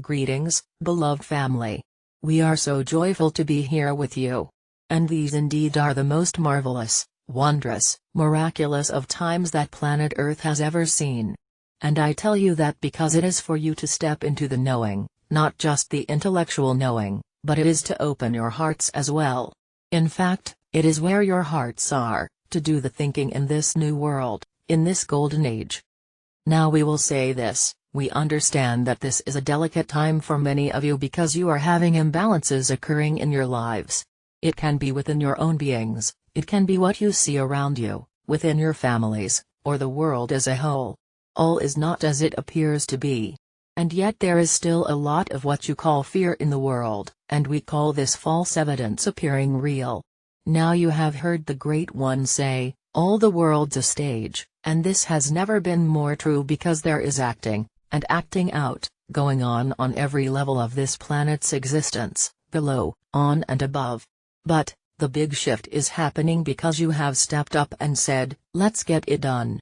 Greetings, beloved family. We are so joyful to be here with you. And these indeed are the most marvelous, wondrous, miraculous of times that planet Earth has ever seen. And I tell you that because it is for you to step into the knowing, not just the intellectual knowing, but it is to open your hearts as well. In fact, it is where your hearts are, to do the thinking in this new world, in this golden age. Now we will say this. We understand that this is a delicate time for many of you because you are having imbalances occurring in your lives. It can be within your own beings, it can be what you see around you, within your families, or the world as a whole. All is not as it appears to be. And yet there is still a lot of what you call fear in the world, and we call this false evidence appearing real. Now you have heard the Great One say, all the world's a stage, and this has never been more true because there is acting, and acting out, going on every level of this planet's existence, below, on and above. But, the big shift is happening because you have stepped up and said, let's get it done.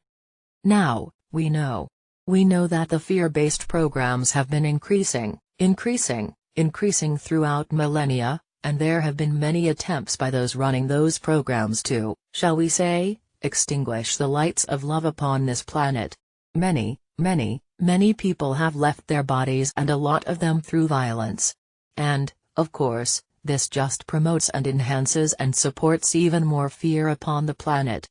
Now, we know that the fear-based programs have been increasing throughout millennia, and there have been many attempts by those running those programs to, shall we say, extinguish the lights of love upon this planet. Many people have left their bodies, and a lot of them through violence. And, of course, this just promotes and enhances and supports even more fear upon the planet.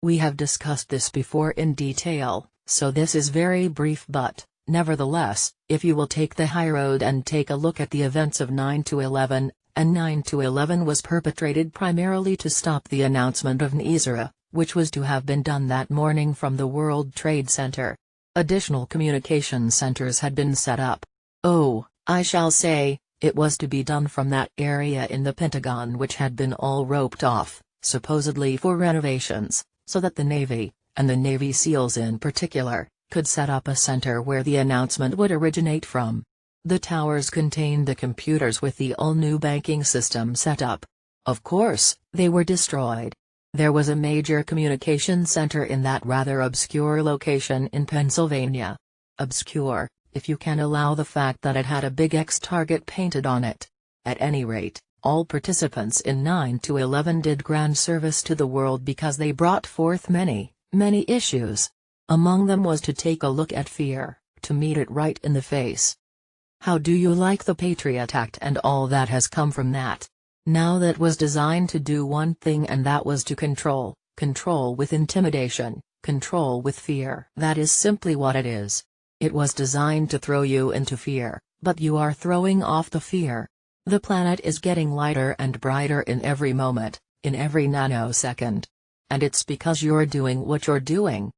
We have discussed this before in detail, so this is very brief, but, nevertheless, if you will take the high road and take a look at the events of 9/11, and 9/11 was perpetrated primarily to stop the announcement of Nisra, which was to have been done that morning from the World Trade Center. Additional communication centers had been set up. Oh, I shall say, it was to be done from that area in the Pentagon which had been all roped off, supposedly for renovations, so that the Navy, and the Navy SEALs in particular, could set up a center where the announcement would originate from. The towers contained the computers with the all-new banking system set up. Of course, they were destroyed. There was a major communication center in that rather obscure location in Pennsylvania. Obscure, if you can allow the fact that it had a big X target painted on it. At any rate, all participants in 9/11 did grand service to the world because they brought forth many issues. Among them was to take a look at fear, to meet it right in the face. How do you like the Patriot Act and all that has come from that? Now that was designed to do one thing, and that was to control with intimidation, control with fear. That is simply what it is. It was designed to throw you into fear, but you are throwing off the fear. The planet is getting lighter and brighter in every moment, in every nanosecond. And it's because you're doing what you're doing.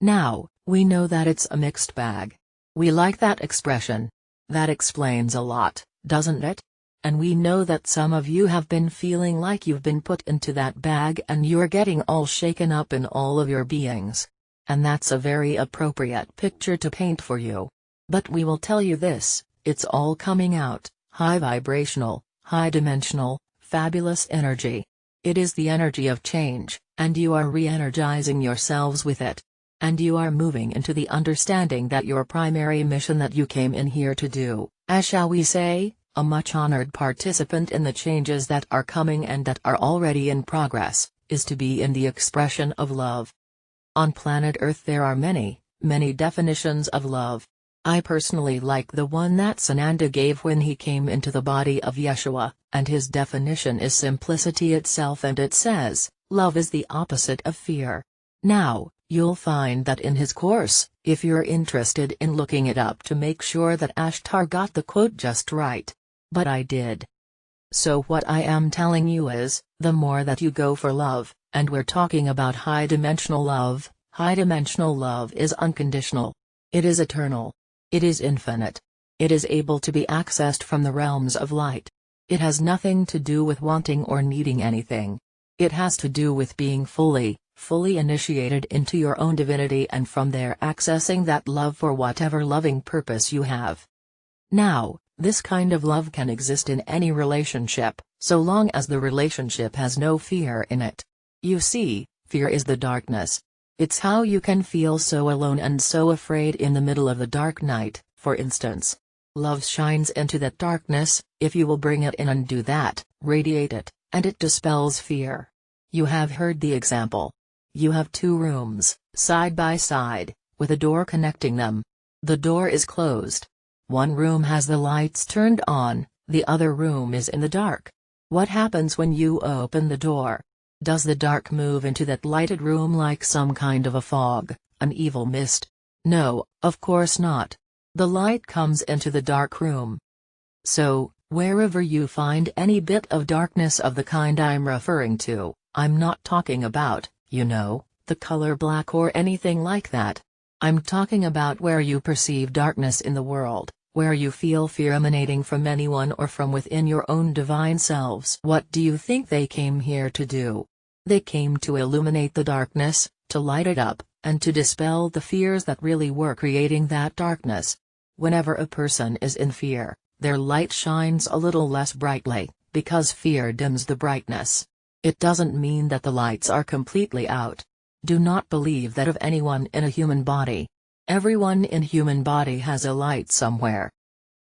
Now, we know that it's a mixed bag. We like that expression. That explains a lot, doesn't it? And we know that some of you have been feeling like you've been put into that bag and you're getting all shaken up in all of your beings. And that's a very appropriate picture to paint for you. But we will tell you this, it's all coming out, high vibrational, high dimensional, fabulous energy. It is the energy of change, and you are re-energizing yourselves with it. And you are moving into the understanding that your primary mission that you came in here to do, as shall we say, a much honored participant in the changes that are coming and that are already in progress, is to be in the expression of love. On planet Earth there are many definitions of love. I personally like the one that Sananda gave when he came into the body of Yeshua, and his definition is simplicity itself, and it says, love is the opposite of fear. Now, you'll find that in his course, if you're interested in looking it up to make sure that Ashtar got the quote just right. But I did. So what I am telling you is, the more that you go for love, and we're talking about high-dimensional love is unconditional. It is eternal. It is infinite. It is able to be accessed from the realms of light. It has nothing to do with wanting or needing anything. It has to do with being fully initiated into your own divinity, and from there accessing that love for whatever loving purpose you have. Now, this kind of love can exist in any relationship, so long as the relationship has no fear in it. You see, fear is the darkness. It's how you can feel so alone and so afraid in the middle of the dark night, for instance. Love shines into that darkness, if you will bring it in and do that, radiate it, and it dispels fear. You have heard the example. You have two rooms, side by side, with a door connecting them. The door is closed. One room has the lights turned on, the other room is in the dark. What happens when you open the door? Does the dark move into that lighted room like some kind of a fog, an evil mist? No, of course not. The light comes into the dark room. So, wherever you find any bit of darkness of the kind I'm referring to, I'm not talking about, the color black or anything like that. I'm talking about where you perceive darkness in the world, where you feel fear emanating from anyone or from within your own divine selves. What do you think they came here to do? They came to illuminate the darkness, to light it up, and to dispel the fears that really were creating that darkness. Whenever a person is in fear, their light shines a little less brightly, because fear dims the brightness. It doesn't mean that the lights are completely out. Do not believe that of anyone in a human body. Everyone in human body has a light somewhere.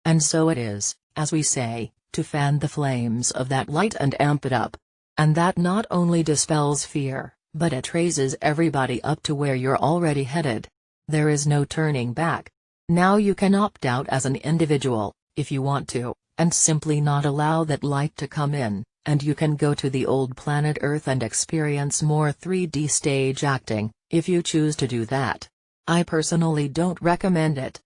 And so it is, as we say, to fan the flames of that light and amp it up. And that not only dispels fear, but it raises everybody up to where you're already headed. There is no turning back. Now you can opt out as an individual, if you want to, and simply not allow that light to come in, and you can go to the old planet Earth and experience more 3D stage acting, if you choose to do that. I personally don't recommend it.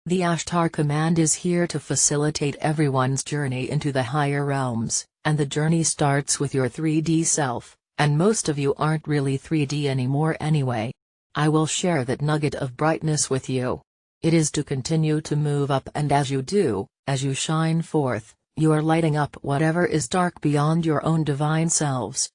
The Ashtar command is here to facilitate everyone's journey into the higher realms, and the journey starts with your 3D self, and most of you aren't really 3D anymore anyway. I will share that nugget of brightness with you. It is to continue to move up, and as you do, as you shine forth, you are lighting up whatever is dark beyond your own divine selves.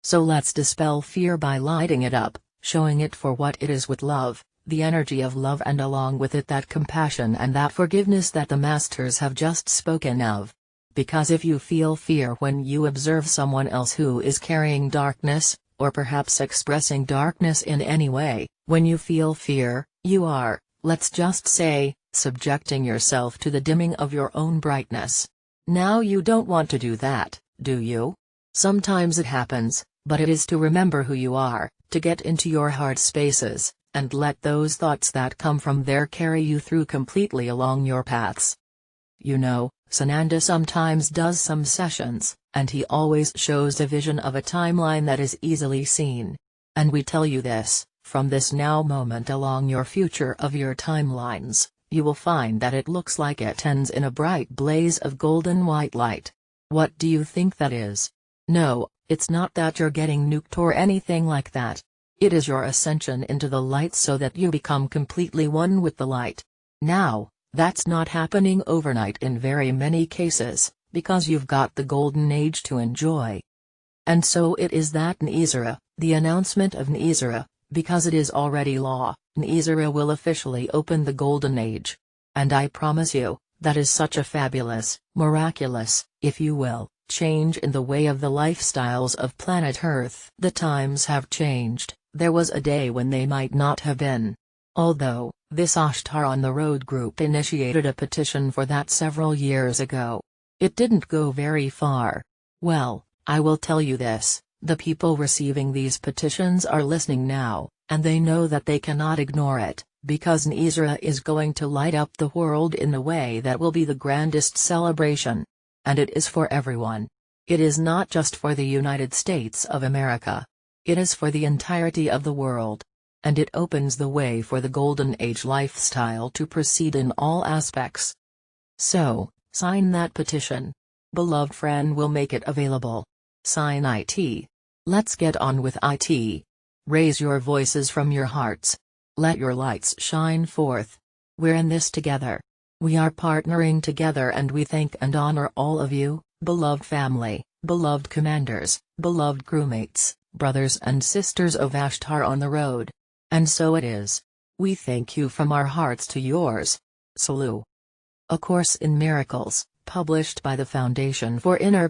So let's dispel fear by lighting it up, showing it for what it is with love, the energy of love, and along with it that compassion and that forgiveness that the masters have just spoken of. Because if you feel fear when you observe someone else who is carrying darkness, or perhaps expressing darkness in any way, when you feel fear, you are, let's just say, subjecting yourself to the dimming of your own brightness. Now you don't want to do that, do you? Sometimes it happens, but it is to remember who you are, to get into your heart spaces, and let those thoughts that come from there carry you through completely along your paths. Sananda sometimes does some sessions, and he always shows a vision of a timeline that is easily seen. And we tell you this, from this now moment along your future of your timelines, you will find that it looks like it ends in a bright blaze of golden white light. What do you think that is? No, it's not that you're getting nuked or anything like that. It is your ascension into the light so that you become completely one with the light. Now, that's not happening overnight in very many cases, because you've got the golden age to enjoy. And so it is that Nizara, the announcement of Nizara, because it is already law, Nizara will officially open the golden age. And I promise you, that is such a fabulous, miraculous, if you will, change in the way of the lifestyles of planet Earth. The times have changed, there was a day when they might not have been. Although, this Ashtar on the Road group initiated a petition for that several years ago. It didn't go very far. Well, I will tell you this, the people receiving these petitions are listening now, and they know that they cannot ignore it, because Nizara is going to light up the world in a way that will be the grandest celebration. And it is for everyone. It is not just for the United States of America. It is for the entirety of the world. And it opens the way for the Golden Age lifestyle to proceed in all aspects. So, sign that petition. Beloved friend will make it available. Sign it. Let's get on with it. Raise your voices from your hearts. Let your lights shine forth. We're in this together. We are partnering together, and we thank and honor all of you, beloved family, beloved commanders, beloved crewmates, brothers and sisters of Ashtar on the Road. And so it is. We thank you from our hearts to yours. Salut. A Course in Miracles, published by the Foundation for Inner